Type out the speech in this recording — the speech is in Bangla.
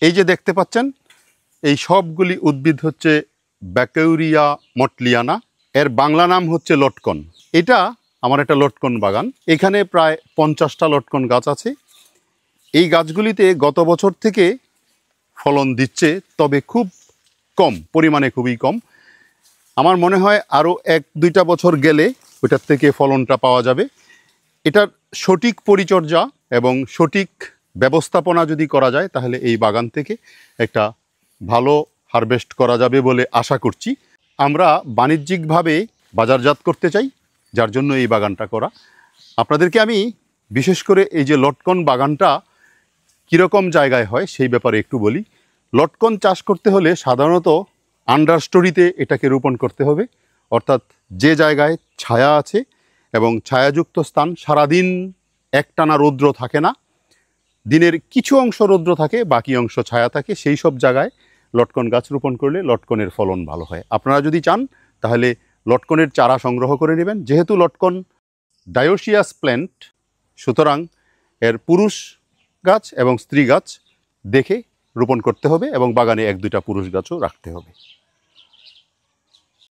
এই যে দেখতে পাচ্ছেন, এই সবগুলি উদ্ভিদ হচ্ছে ব্যাকেউরিয়া মটলিয়ানা। এর বাংলা নাম হচ্ছে লটকন। এটা আমার একটা লটকন বাগান। এখানে প্রায় 50টা লটকন গাছ আছে। এই গাছগুলিতে গত বছর থেকে ফলন দিচ্ছে, তবে খুব কম পরিমাণে, খুবই কম। আমার মনে হয় আরও 1-2টা বছর গেলে ওইটার থেকে ফলনটা পাওয়া যাবে। এটার সঠিক পরিচর্যা এবং সঠিক ব্যবস্থাপনা যদি করা যায়, তাহলে এই বাগান থেকে একটা ভালো হারভেস্ট করা যাবে বলে আশা করছি। আমরা বাণিজ্যিকভাবে বাজারজাত করতে চাই, যার জন্য এই বাগানটা করা। আপনাদেরকে আমি বিশেষ করে এই যে লটকন বাগানটা কীরকম জায়গায় হয় সেই ব্যাপারে একটু বলি। লটকন চাষ করতে হলে সাধারণত আন্ডারস্টোরিতে এটাকে রোপণ করতে হবে, অর্থাৎ যে জায়গায় ছায়া আছে এবং ছায়াযুক্ত স্থান, সারাদিন একটানা রৌদ্র থাকে না, দিনের কিছু অংশ রৌদ্র থাকে, বাকি অংশ ছায়া থাকে, সেই সব জায়গায় লটকন গাছ রোপণ করলে লটকনের ফলন ভালো হয়। আপনারা যদি চান তাহলে লটকনের চারা সংগ্রহ করে নেবেন। যেহেতু লটকন ডায়োসিয়াস প্ল্যান্ট, সুতরাং এর পুরুষ গাছ এবং স্ত্রী গাছ দেখে রোপণ করতে হবে এবং বাগানে 1-2টা পুরুষ গাছও রাখতে হবে।